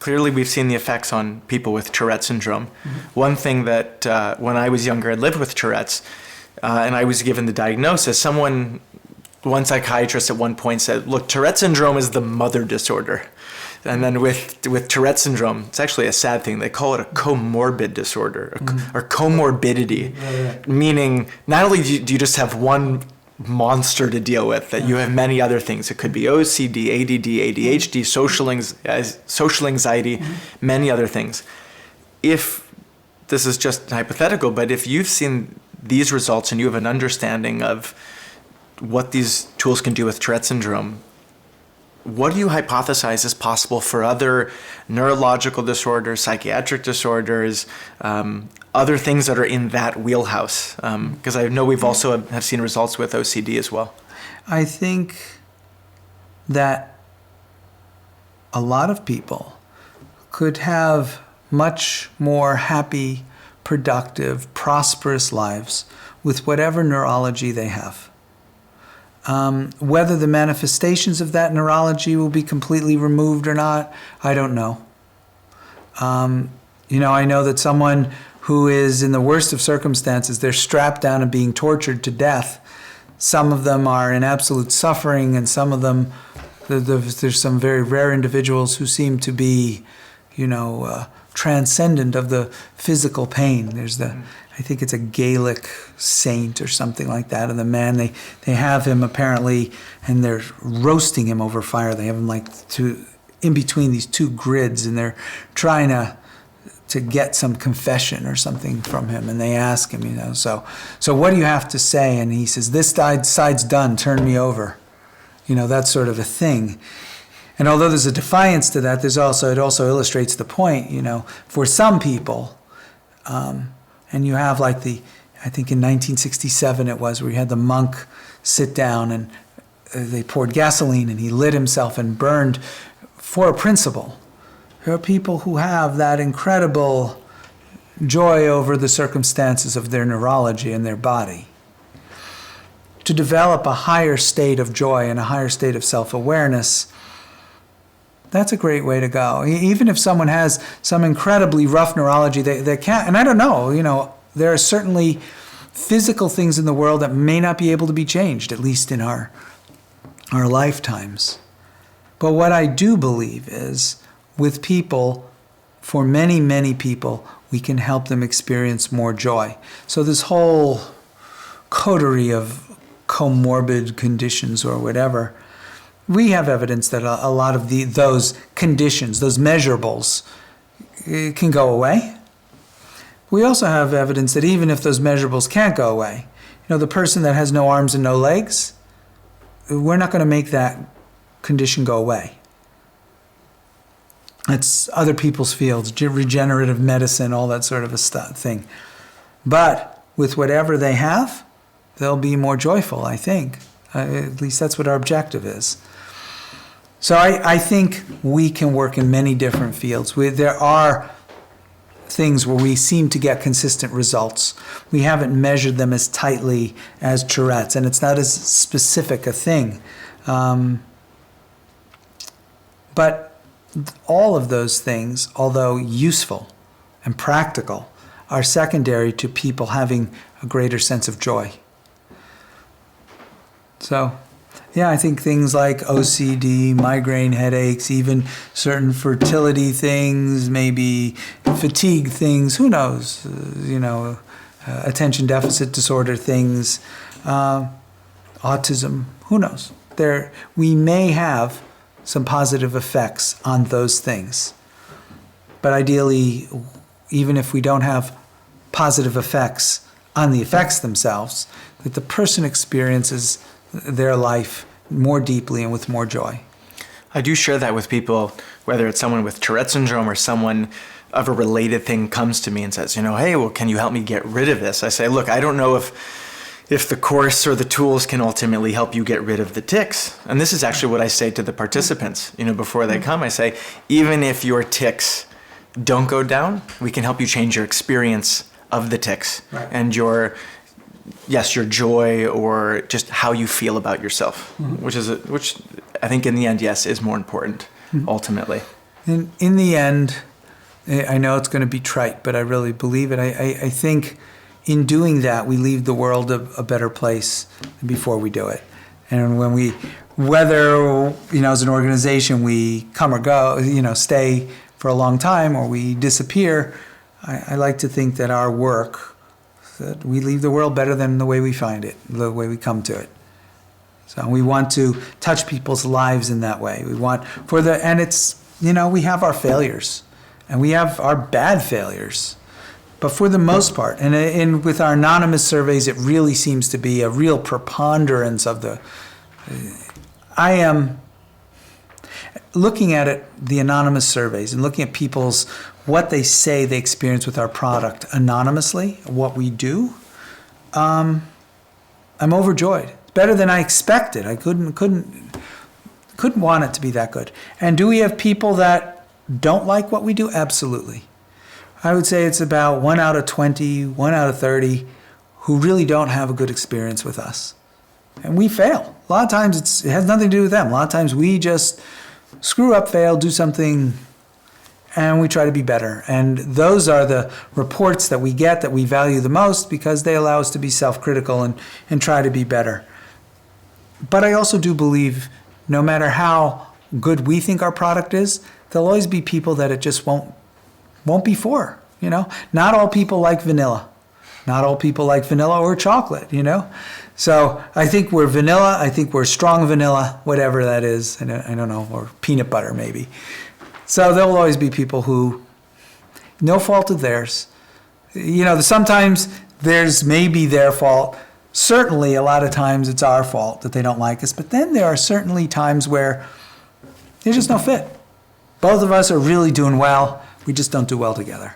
clearly we've seen the effects on people with Tourette syndrome. One thing that when I was younger, I lived with Tourette's, and I was given the diagnosis. One psychiatrist at one point said, look, Tourette syndrome is the mother disorder. And then with Tourette syndrome, it's actually a sad thing. They call it a comorbid disorder, or comorbidity, meaning not only do you just have one monster to deal with, that you have many other things. It could be OCD, ADD, ADHD, social anxiety, many other things. If this is just hypothetical, but if you've seen these results and you have an understanding of what these tools can do with Tourette syndrome, what do you hypothesize is possible for other neurological disorders, psychiatric disorders, other things that are in that wheelhouse? Because I know we've also have seen results with OCD as well. I think that a lot of people could have much more happy, productive, prosperous lives with whatever neurology they have. Whether the manifestations of that neurology will be completely removed or not, I don't know. I know that someone who is in the worst of circumstances, they're strapped down and being tortured to death. Some of them are in absolute suffering, and some of them, there's some very rare individuals who seem to be, transcendent of the physical pain. There's I think it's a Gaelic saint or something like that. And the man, they have him apparently, and they're roasting him over fire. They have him in between these two grids, and they're trying to get some confession or something from him. And they ask him, so what do you have to say? And he says, this side's done, turn me over. That sort of a thing. And although there's a defiance to that, it also illustrates the point, for some people, and you have I think in 1967 it was, where you had the monk sit down and they poured gasoline and he lit himself and burned for a principle. There are people who have that incredible joy over the circumstances of their neurology and their body. To develop a higher state of joy and a higher state of self-awareness, that's a great way to go. Even if someone has some incredibly rough neurology, they can't, and I don't know, there are certainly physical things in the world that may not be able to be changed, at least in our lifetimes. But what I do believe is, with people, for many, many people, we can help them experience more joy. So this whole coterie of comorbid conditions or whatever, we have evidence that a lot of those conditions, those measurables, can go away. We also have evidence that even if those measurables can't go away, the person that has no arms and no legs, we're not going to make that condition go away. It's other people's fields, regenerative medicine, all that sort of a thing. But with whatever they have, they'll be more joyful, I think. At least that's what our objective is. So I think we can work in many different fields. There are things where we seem to get consistent results. We haven't measured them as tightly as Tourette's, and it's not as specific a thing. But all of those things, although useful and practical, are secondary to people having a greater sense of joy. So, yeah, I think things like OCD, migraine headaches, even certain fertility things, maybe fatigue things, who knows, attention deficit disorder things, autism, who knows. We may have some positive effects on those things. But ideally, even if we don't have positive effects on the effects themselves, that the person experiences their life more deeply and with more joy. I do share that with people, whether it's someone with Tourette syndrome or someone of a related thing comes to me and says, hey, well, can you help me get rid of this? I say, look, I don't know if the course or the tools can ultimately help you get rid of the tics. And this is actually what I say to the participants, before they come. I say, even if your tics don't go down, we can help you change your experience of the tics, right, and your joy, or just how you feel about yourself, which I think in the end, yes, is more important, ultimately. In the end, I know it's going to be trite, but I really believe it. I think in doing that, we leave the world a better place before we do it. And when we, whether, as an organization, we come or go, stay for a long time or we disappear, I like to think that our work, that we leave the world better than the way we find it, the way we come to it. So we want to touch people's lives in that way. And it's, we have our failures and we have our bad failures. But for the most part, and with our anonymous surveys, it really seems to be a real preponderance of I am looking at it, the anonymous surveys, and looking at what they say they experience with our product anonymously, what we do. I'm overjoyed. It's better than I expected. I couldn't want it to be that good. And do we have people that don't like what we do? Absolutely. I would say it's about 1 out of 20, 1 out of 30 who really don't have a good experience with us. And we fail. A lot of times it has nothing to do with them. A lot of times we just screw up, fail, do something, and we try to be better. And those are the reports that we get that we value the most because they allow us to be self-critical and try to be better. But I also do believe no matter how good we think our product is, there'll always be people that it just won't be for, Not all people like vanilla. Not all people like vanilla or chocolate, So I think we're vanilla. I think we're strong vanilla, whatever that is. I don't know, or peanut butter maybe. So there will always be people who, no fault of theirs. Sometimes there's maybe their fault. Certainly a lot of times it's our fault that they don't like us. But then there are certainly times where there's just no fit. Both of us are really doing well. We just don't do well together.